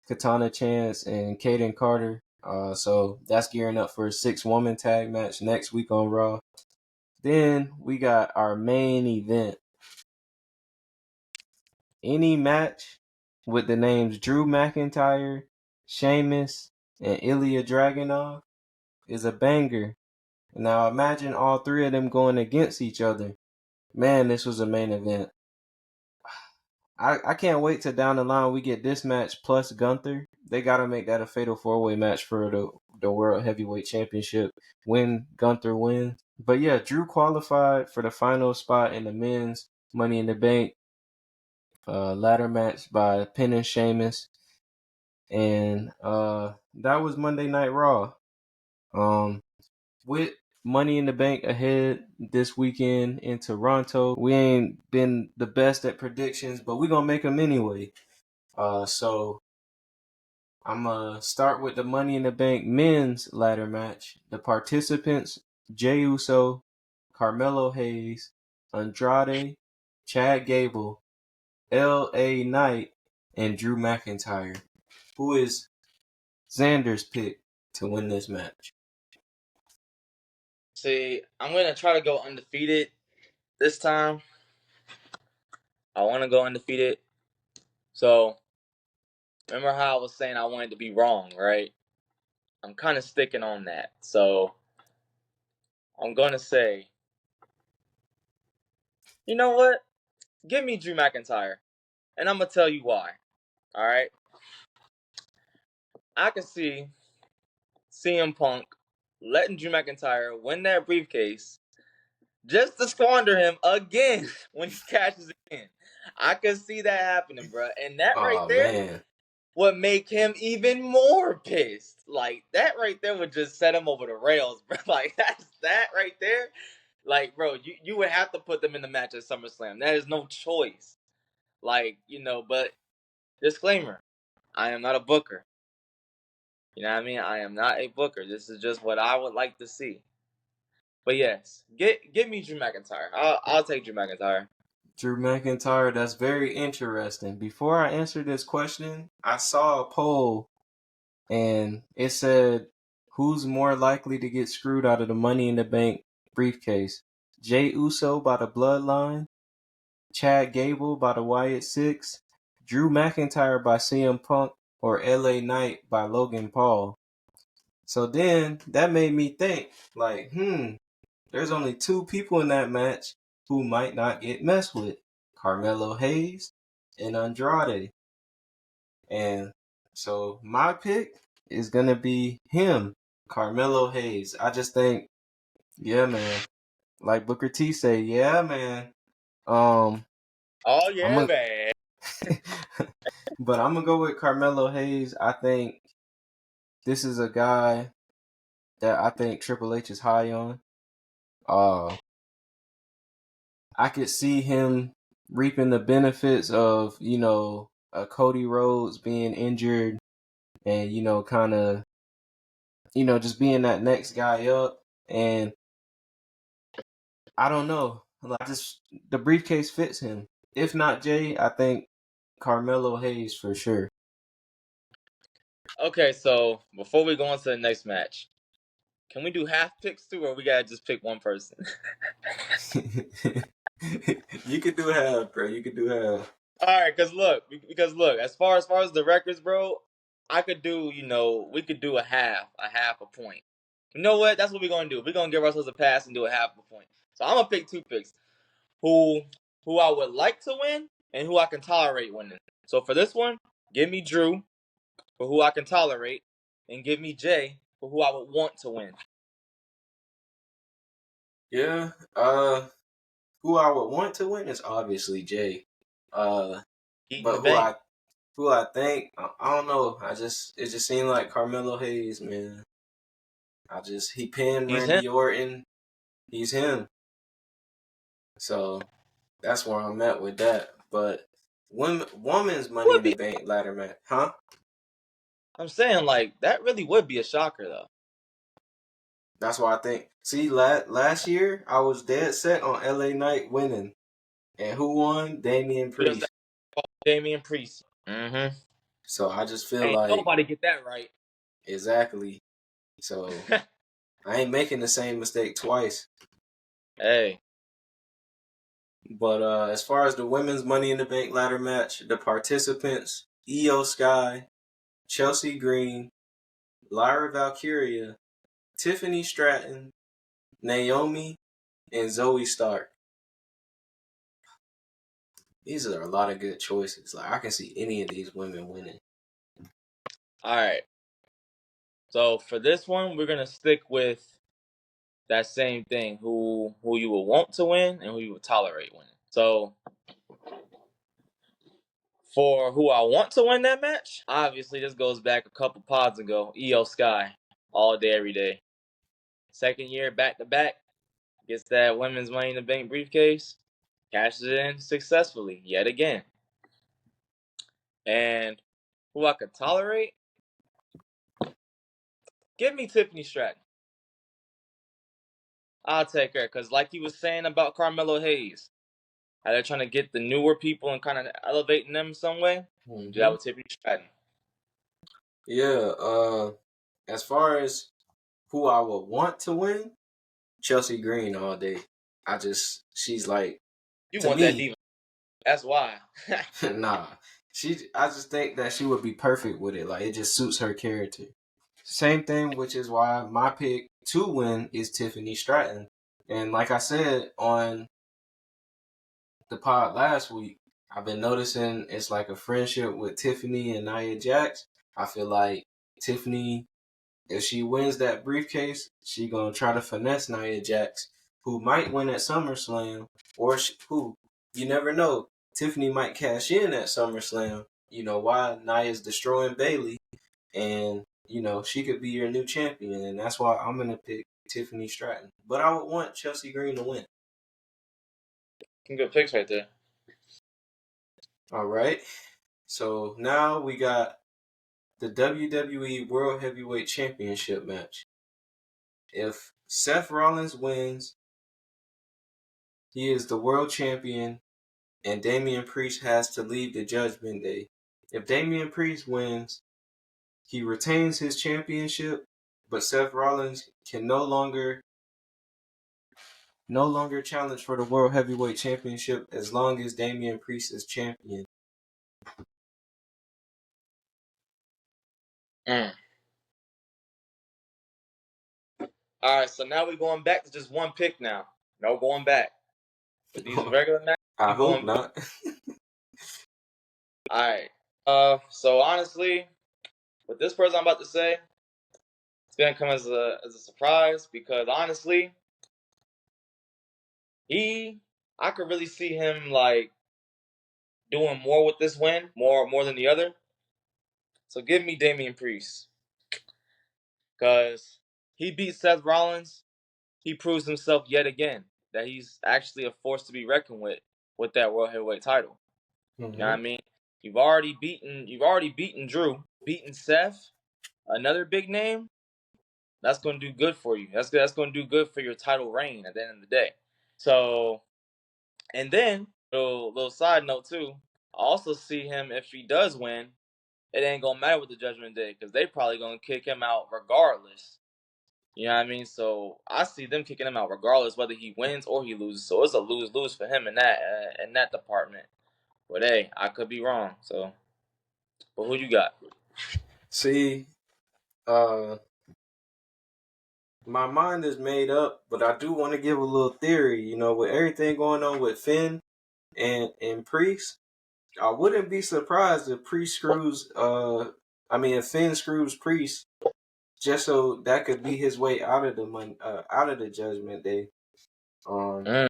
Katana Chance, and Kaden Carter. So that's gearing up for a 6-woman tag match next week on Raw. Then we got our main event. Any match with the names Drew McIntyre, Sheamus, and Ilya Dragunov is a banger. Now imagine all three of them going against each other. Man, this was a main event. I can't wait till down the line we get this match plus Gunther. They gotta make that a fatal 4-way match for the World Heavyweight Championship when Gunther wins. But yeah, Drew qualified for the final spot in the men's Money in the Bank ladder match by pinning Sheamus. And that was Monday Night Raw. With Money in the Bank ahead this weekend in Toronto, we ain't been the best at predictions, but we gonna make them anyway. So I'm gonna start with the Money in the Bank men's ladder match. The participants: Jey Uso, Carmelo Hayes, Andrade, Chad Gable, L.A. Knight, and Drew McIntyre. Who is Xander's pick to win this match? See, I'm gonna try to go undefeated this time. I want to go undefeated. So remember how I was saying I wanted to be wrong, right? I'm kind of sticking on that. So I'm gonna say, you know what? Give me Drew McIntyre, and I'm gonna tell you why. All right, I can see CM Punk letting Drew McIntyre win that briefcase just to squander him again when he cashes in. I can see that happening, bro. And that right Oh there man. would make him even more pissed. Like, that right there would just set him over the rails, bro. Like, that right there. Like, bro, you would have to put them in the match at SummerSlam. That is no choice. Like, but disclaimer, I am not a booker. You know what I mean? I am not a booker. This is just what I would like to see. But yes, give me Drew McIntyre. I'll take Drew McIntyre. Drew McIntyre, that's very interesting. Before I answer this question, I saw a poll and it said, who's more likely to get screwed out of the Money in the Bank briefcase? Jay Uso by the Bloodline, Chad Gable by the Wyatt Six, Drew McIntyre by CM Punk, or LA Knight by Logan Paul? So then that made me think, like, there's only two people in that match who might not get messed with: Carmelo Hayes and Andrade. And so my pick is going to be him, Carmelo Hayes. I just think, yeah, man. Like Booker T say, yeah, man. Um, Oh I'm yeah, a, man. but I'm gonna go with Carmelo Hayes. I think this is a guy that I think Triple H is high on. Uh, I could see him reaping the benefits of, Cody Rhodes being injured and, kind of, just being that next guy up. And I don't know. Like, the briefcase fits him. If not Jay, I think Carmelo Hayes for sure. Okay, so before we go on to the next match, can we do half picks too, or we gotta just pick one person? You could do half, bro. You could do half. All right, because look, as far as the records, bro, I could do, we could do a half a point. You know what? That's what we're gonna do. We're gonna give ourselves a pass and do a half a point. So I'm gonna pick two picks, who I would like to win and who I can tolerate winning. So for this one, give me Drew for who I can tolerate, and give me Jay for who I would want to win. Yeah. Who I would want to win is obviously Jay. Heat in the But bank. who I think, I don't know. It just seemed like Carmelo Hayes, man. He pinned He's him. Randy Orton. He's him. So that's where I'm at with that. But women's Money in Would the be. Bank ladder match, huh? I'm saying like that really would be a shocker though. That's why I think. See, last year I was dead set on LA Knight winning, and who won? Damian Just Priest. Damian Priest. Mm-hmm. So I just feel Ain't like nobody get that right. exactly. So I ain't making the same mistake twice. Hey, But as far as the women's Money in the Bank ladder match, the participants: Io Sky, Chelsea Green, Lyra Valkyria, Tiffany Stratton, Naomi, and Zoe Stark. These are a lot of good choices. Like, I can see any of these women winning. all right. So for this one, we're gonna stick with that same thing: who you will want to win and who you will tolerate winning. So for who I want to win that match, obviously this goes back a couple pods ago. Io Sky, all day, every day. Second year back to back, gets that women's Money in the Bank briefcase, cashes it in successfully yet again. And who I could tolerate, give me Tiffany Stratton. I'll take her because, like you was saying about Carmelo Hayes, how they're trying to get the newer people and kind of elevating them some way. Do that Mm-hmm. with Tiffany Stratton. Yeah. As far as who I would want to win, Chelsea Green all day. She's like, You to want that me, diva? That's why. nah. I just think that she would be perfect with it. Like, it just suits her character. Same thing, which is why my pick to win is Tiffany Stratton. And like I said on the pod last week, I've been noticing it's like a friendship with Tiffany and Nia Jax. I feel like Tiffany, if she wins that briefcase, she gonna try to finesse Nia Jax, who might win at SummerSlam, or who, you never know. Tiffany might cash in at SummerSlam. You know why Nia's destroying Bayley, and she could be your new champion, and that's why I'm gonna pick Tiffany Stratton. But I would want Chelsea Green to win. Some good picks right there. All right. So now we got the WWE World Heavyweight Championship match. If Seth Rollins wins. He is the world champion, and Damian Priest has to leave the Judgment Day. If Damian Priest wins, he retains his championship, but Seth Rollins can no longer challenge for the World Heavyweight Championship as long as Damian Priest is champion. Mm. All right, so now we're going back to just one pick now. No going back. With these regular matches, I we hope going. not. All right. So honestly, with this person I'm about to say, it's gonna come as a surprise because honestly, I could really see him like doing more with this win, more than the other. So give me Damian Priest because he beat Seth Rollins. He proves himself yet again that he's actually a force to be reckoned with that World Heavyweight title. You know what I mean? You've already beaten Drew, beaten Seth, another big name. That's going to do good for you. That's going to do good for your title reign at the end of the day. So, and then little side note too. I also see him if he does win. It ain't gonna matter with the Judgment Day because they probably gonna kick him out regardless. You know what I mean? So I see them kicking him out regardless whether he wins or he loses. So it's a lose-lose for him in that department. But hey, I could be wrong. So, but who you got? See, my mind is made up, but I do want to give a little theory. You know, with everything going on with Finn and Priest, I wouldn't be surprised if Priest screws. If Finn screws Priest, just so that could be his way out of out of the Judgment Day. I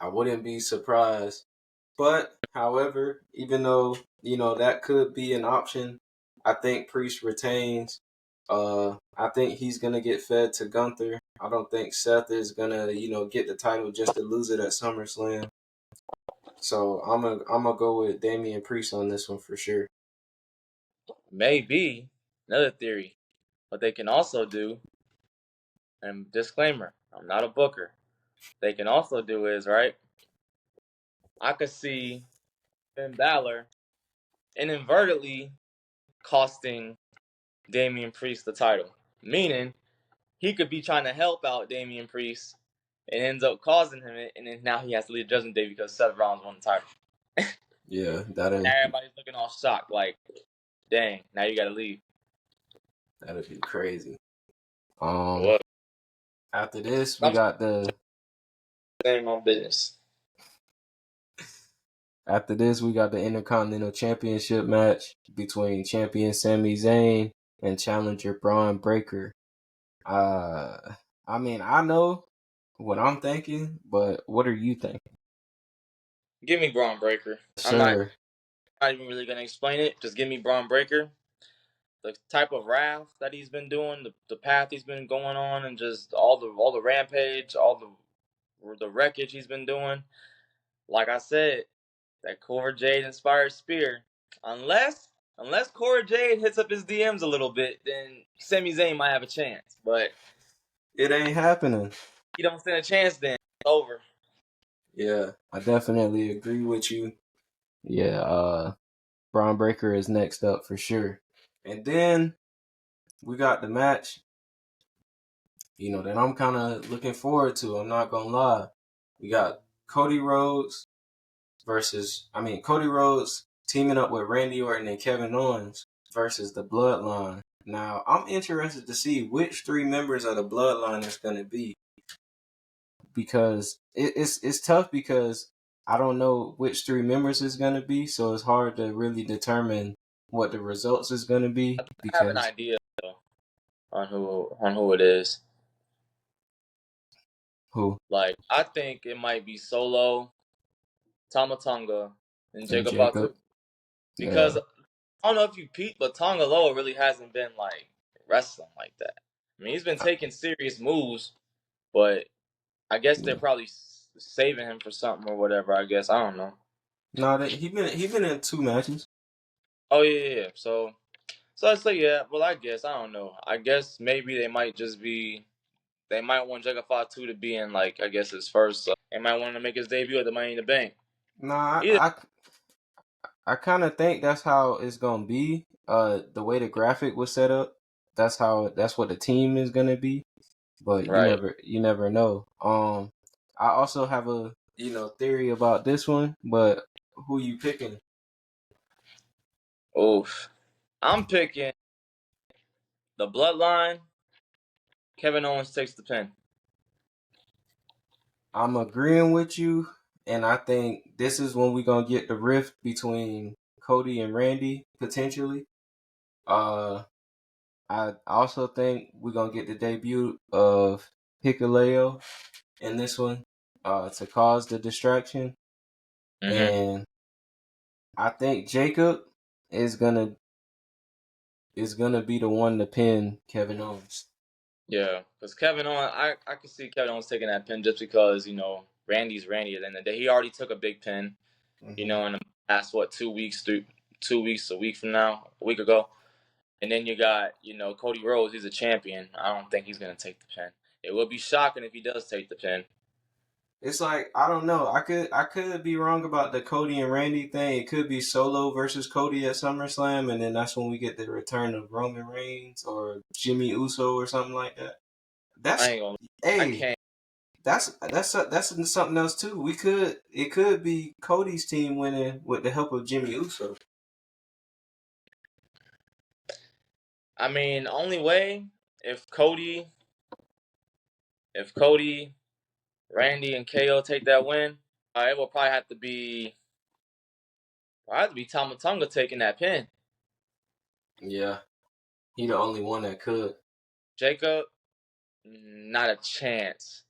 wouldn't be surprised. But, however, even though, that could be an option, I think Priest retains. I think he's going to get fed to Gunther. I don't think Seth is going to, get the title just to lose it at SummerSlam. So I'm gonna go with Damian Priest on this one for sure. Maybe another theory. What they can also do, and disclaimer, I'm not a booker. They can also do is right. I could see Finn Balor inadvertently costing Damian Priest the title, meaning he could be trying to help out Damian Priest and ends up causing him it, and then now he has to leave Judgment Day because Seth Rollins won the title. Yeah, Everybody's looking all shocked, like, dang, now you gotta leave. that'd be crazy. What? After this, we got the Same on business. After this, we got the Intercontinental Championship match between champion Sami Zayn and challenger Braun Breaker. I know what I'm thinking, but what are you thinking? Give me Braun Breaker. Sure. I'm not even really gonna explain it. Just give me Braun Breaker. The type of wrath that he's been doing, the path he's been going on, and just all the rampage, all the wreckage he's been doing. Like I said, that Cora Jade inspired spear. Unless Cora Jade hits up his DMs a little bit, then Sami Zayn might have a chance. But it ain't happening. he don't stand a chance. Then it's over. Yeah, I definitely agree with you. Yeah, Braun Breaker is next up for sure. And then we got the match, that I'm kind of looking forward to. I'm not gonna lie. We got Cody Rhodes teaming up with Randy Orton and Kevin Owens versus the Bloodline. Now, I'm interested to see which three members of the Bloodline it's going to be, because it's tough because I don't know which three members it's going to be, so it's hard to really determine what the results is going to be. I have an idea though, on who it is. Who? Like, I think it might be Solo, Tama Tonga, and Jacob Fatu. Because Yeah. I don't know if you peeped, but Tonga Loa really hasn't been like wrestling like that. I mean, he's been taking serious moves, but I guess they're probably saving him for something or whatever. I guess I don't know. No, he been in 2 matches. Oh yeah. So I say yeah. Well, I guess I don't know. I guess maybe they might just be they might want Jacob Fatu to be in, like, I guess his first. They might want to make his debut at the Money in the Bank. Nah, Either I kind of think that's how it's gonna be. The way the graphic was set up, that's what the team is gonna be. But right. you never know. I also have a theory about this one, but who you picking? Oof. I'm picking the Bloodline. Kevin Owens takes the pin. I'm agreeing with you, and I think this is when we're gonna get the rift between Cody and Randy potentially. I also think we're gonna get the debut of Hikuleo in this one, to cause the distraction, Mm-hmm. and I think Jacob is gonna be the one to pin Kevin Owens. Yeah, because Kevin Owens, I could see Kevin Owens taking that pin just because Randy's Randy. At the end of the day, he already took a big pin. Mm-hmm. In the past 2 weeks, a week from now, a week ago. And then you got, Cody Rhodes. He's a champion. I don't think he's gonna take the pin. It would be shocking if he does take the pin. It's like I don't know. I could be wrong about the Cody and Randy thing. It could be Solo versus Cody at SummerSlam, and then that's when we get the return of Roman Reigns or Jimmy Uso or something like that. I That's ain't gonna. I hey, can't. that's something else too. It could be Cody's team winning with the help of Jimmy Uso. I mean, only way if Cody, Randy, and KO take that win, it will probably have to be Tama Tonga taking that pin. Yeah, he the only one that could. Jacob, not a chance.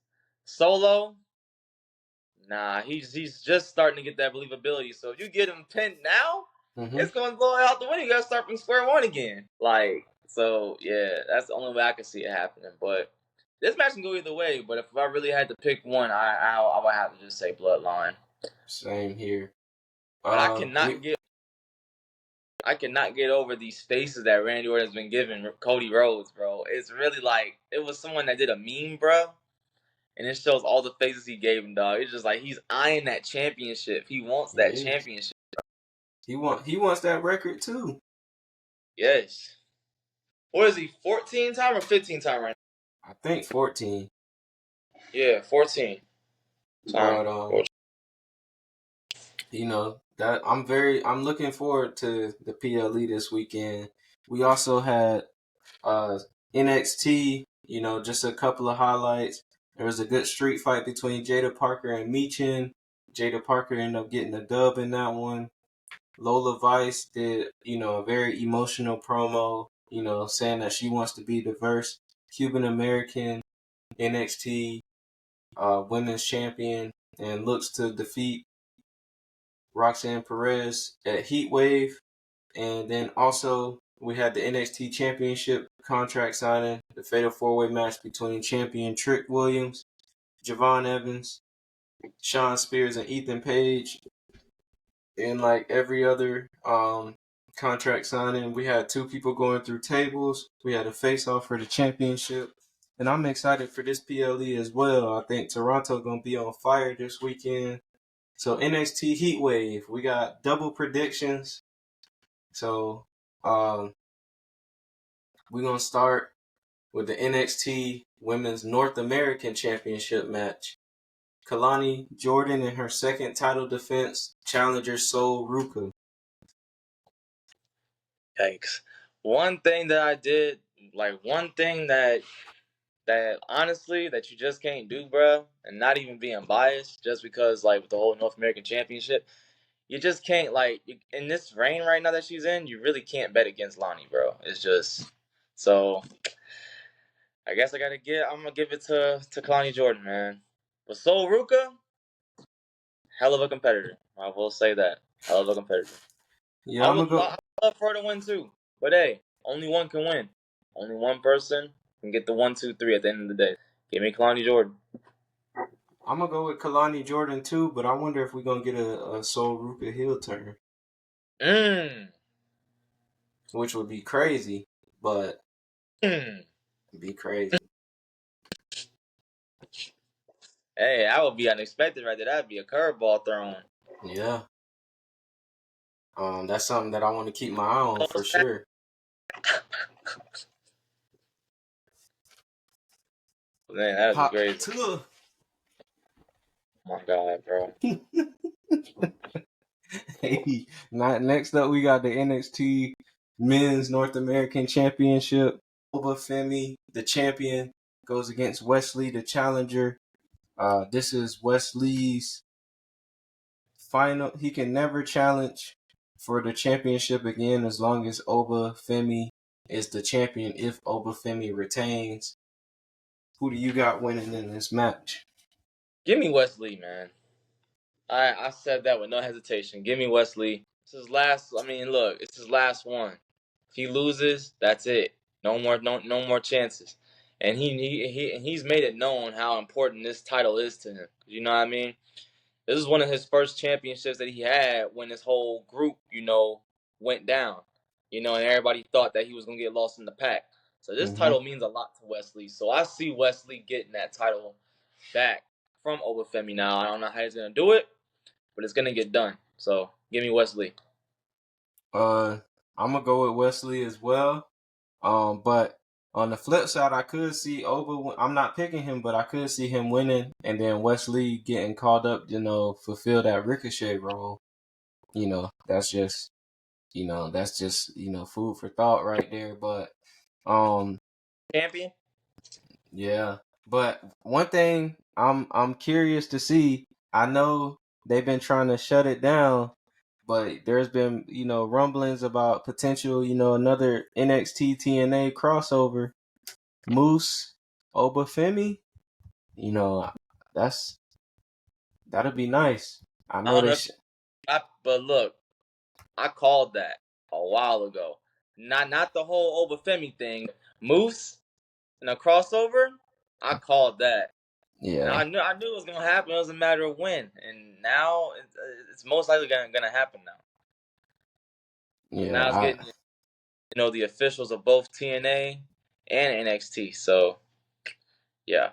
Solo, nah, he's just starting to get that believability. So if you get him pinned now, Mm-hmm. it's going to blow out the window. You got to start from square one again. So yeah, that's the only way I can see it happening. But this match can go either way. But if I really had to pick one, I would have to just say Bloodline. Same here. But We I cannot get over these faces that Randy Orton has been giving Cody Rhodes, bro. It's really like it was someone that did a meme, bro. And it shows all the faces he gave him, dog. It's just like he's eyeing that championship. He wants he that is. championship. He wants that record too. Yes. What is he, 14 time or 15 time right I think 14. now? Yeah, 14 time. But that I'm looking forward to the PLE this weekend. We also had NXT, just a couple of highlights. There was a good street fight between Jada Parker and Michin. Jada Parker ended up getting the dub in that one. Lola Vice did, a very emotional promo, saying that she wants to be diverse Cuban American NXT women's champion and looks to defeat Roxanne Perez at Heatwave. And then also we had the NXT Championship contract signing, the Fatal 4-Way match between champion Trick Williams, Javon Evans, Sean Spears, and Ethan Page. And like every other contract signing, we had two people going through tables. We had a face-off for the championship. And I'm excited for this PLE as well. I think Toronto going to be on fire this weekend. So NXT Heatwave, we got double predictions. So we're going to start with the NXT Women's North American Championship match. Kalani Jordan in her second title defense, challenger Sol Ruka. Yikes. One thing that I did, one thing that honestly that you just can't do, bro, and not even being biased, just because with the whole North American Championship, you just can't in this reign right now that she's in, you really can't bet against Lonnie, bro. It's just so. I guess I'm gonna give it to Kalani Jordan, man. But Sol Ruka, hell of a competitor. I will say that, hell of a competitor. Yeah, I'm gonna I would love for her to win too, but hey, only one can win. Only one person can get the 1, 2, 3 at the end of the day. Give me Kalani Jordan. go with Kalani Jordan too, but I wonder if we're gonna get a Sol Ruka heel turn, Mmm. which would be crazy, but Mm. be crazy. Hey, that would be unexpected right there. That'd be a curveball thrown. Yeah. That's something that I want to keep my eye on for sure. Man, that'd be Hot crazy. two. Oh my God, bro. Hey, next up we got the NXT Men's North American Championship. Obafemi, the champion, goes against Wesley, the challenger. This is Wesley's final. He can never challenge for the championship again as long as Obafemi is the champion. If Obafemi retains, who do you got winning in this match? Give me Wesley, man. I said that with no hesitation. Give me Wesley. This is last. I mean, look, it's his last one. If he loses, that's it. No more chances. And he's made it known how important this title is to him. You know what I mean? This is one of his first championships that he had when this whole group, went down. And everybody thought that he was gonna get lost in the pack. So this Mm-hmm. title means a lot to Wesley. So I see Wesley getting that title back from Obafemi now. I don't know how he's gonna do it, but it's gonna get done. So give me Wesley. I'm gonna go with Wesley as well. But on the flip side, I could see Oba. I'm not picking him, but I could see him winning, and then Wesley getting called up. Fulfill that Ricochet role. That's just food for thought right there. But um, Champion. yeah. But one thing I'm curious to see. I know they've been trying to shut it down, but there's been rumblings about potential another NXT TNA crossover. Moose Obafemi, you know that's that'll be nice. I I know don't they know if but look, I called that a while ago. Not the whole Obafemi thing. Moose and a crossover. I called that. And yeah, I knew it was gonna happen. It was a matter of when, and now it's most likely gonna happen now. Because yeah. now it's getting the officials of both TNA and NXT. So yeah,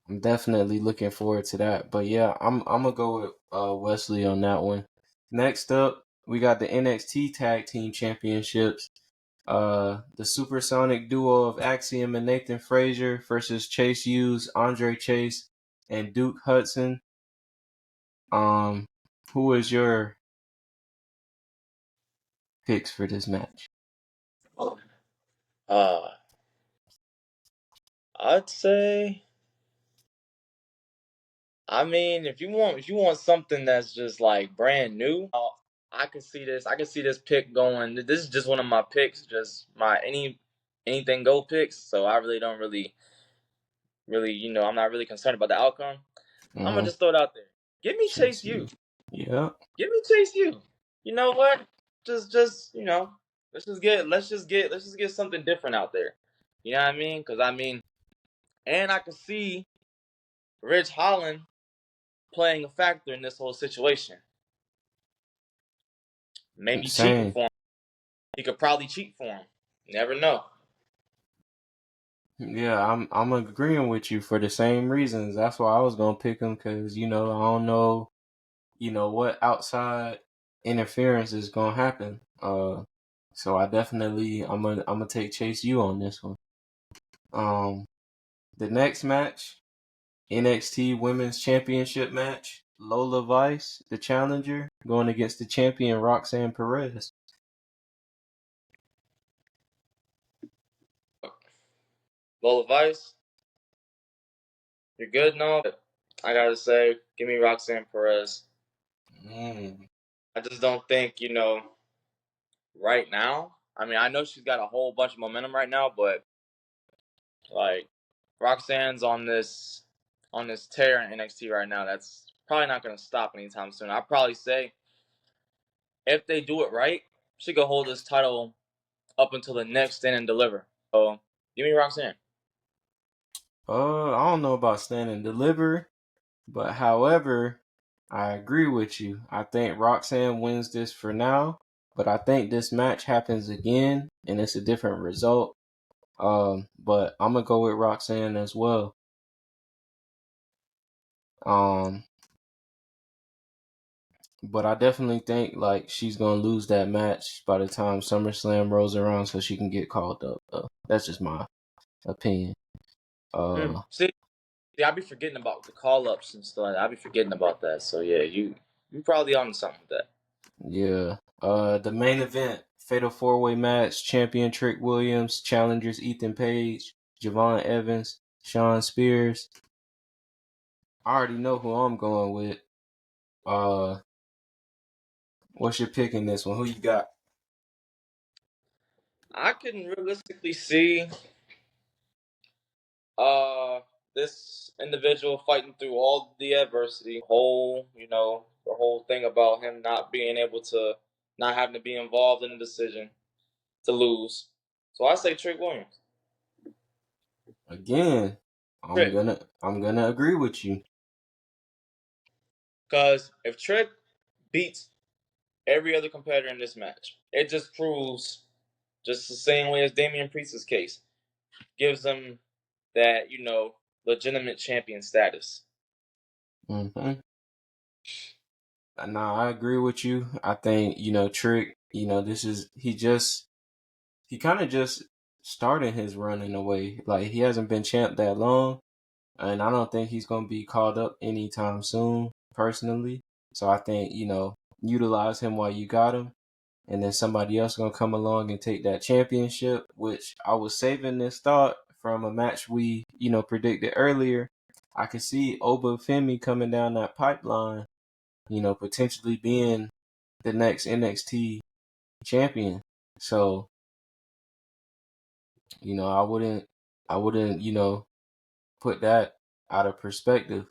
I'm definitely looking forward to that. But yeah, I'm gonna go with Wesley on that one. Next up, we got the NXT Tag Team Championships. The supersonic duo of Axiom and Nathan Frazier versus Chase Hughes, Andre Chase, and Duke Hudson. Who is your picks for this match? uh, I'd say. I mean, if you want something that's just like brand new, I can see this. I can see this pick going. This is just one of my picks, just my anything go picks. So I really don't really, I'm not really concerned about the outcome. I'm gonna Mm-hmm. just throw it out there. Give me Chase Chase U. Hughes. Yeah. Give me Chase U. You know what? Just let's just get something different out there. You know what I mean? Because I mean, and I can see Rich Holland playing a factor in this whole situation. Maybe cheating Same. for him. He could probably cheat for him. Never know. Yeah, I'm agreeing with you for the same reasons. That's why I was gonna pick him because I don't know what outside interference is gonna happen. So I definitely I'm gonna take Chase U on this one. Um, the next match, NXT Women's Championship match. Lola Vice, the challenger, going against the champion Roxanne Perez. Lola Vice, you're good, no. But I gotta say, give me Roxanne Perez. Mm. I just don't think right now. I mean, I know she's got a whole bunch of momentum right now, but like Roxanne's on this tear in NXT right now. That's probably not gonna stop anytime soon. I'd probably say if they do it right, she could hold this title up until the next Stand and Deliver. So give me Roxanne. I don't know about stand and deliver, but however, I agree with you. I think Roxanne wins this for now, but I think this match happens again and it's a different result. But I'm gonna go with Roxanne as well. But I definitely think like she's gonna lose that match by the time SummerSlam rolls around, so she can get called up. That's just my opinion. See, I be forgetting about the call ups and stuff. I be forgetting about that. So yeah, you probably on something with that. Yeah. The main event, Fatal 4-Way match, champion Trick Williams, challengers Ethan Page, Javon Evans, Sean Spears. I already know who I'm going with. What's your pick in this one? Who you got? I can realistically see uh this individual fighting through all the adversity, the whole thing about him not being able to not having to be involved in the decision to lose. So I say Trick Williams. Again, I'm Trick. gonna agree with you. Because if Trick beats every other competitor in this match, it just proves, just the same way as Damian Priest's case, gives them that, legitimate champion status. Mm-hmm. Nah, I agree with you. I think, Trick, he kind of just started his run in a way. Like, he hasn't been champ that long, and I don't think he's going to be called up anytime soon, personally. So I think, utilize him while you got him, and then somebody else going to come along and take that championship, which I was saving this thought from a match we, predicted earlier. I could see Oba Femi coming down that pipeline, potentially being the next NXT champion. So, I wouldn't, put that out of perspective.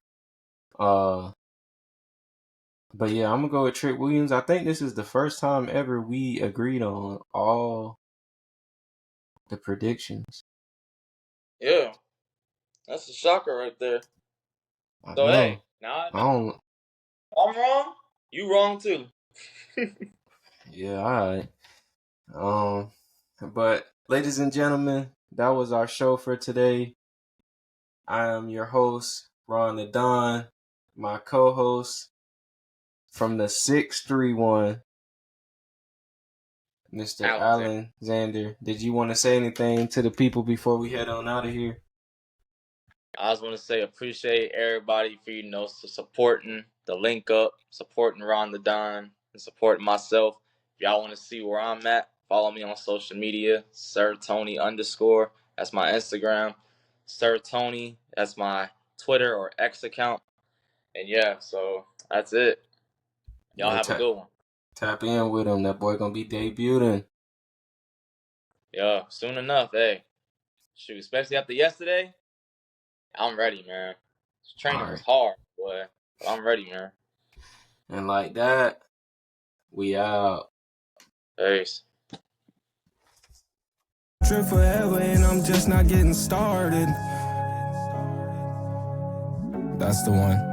But yeah, I'm gonna go with Trick Williams. I think this is the first time ever we agreed on all the predictions. Yeah, that's a shocker right there. I So hey, know. now I I know. don't. I'm wrong. You wrong too. Yeah, all right. But ladies and gentlemen, that was our show for today. I am your host, Ron the Don. My co-host from the 631, Mr. Allin. Allin Xander. Did you want to say anything to the people before we head on out of here? I just want to say appreciate everybody for supporting the link up, supporting Ron the Don, and supporting myself. If y'all want to see where I'm at, follow me on social media, Sir Tony _ That's my Instagram. Sir Tony, that's my Twitter or X account. And yeah, so that's it. Y'all Yeah, have a good one. tap in with him. That boy gonna be debuting. Yeah, soon enough. Hey, shoot, especially after yesterday, I'm ready, man. This All training was right. hard, boy, but I'm ready, man. And like that, we out. Peace. Trip forever and I'm just not getting started. That's the one.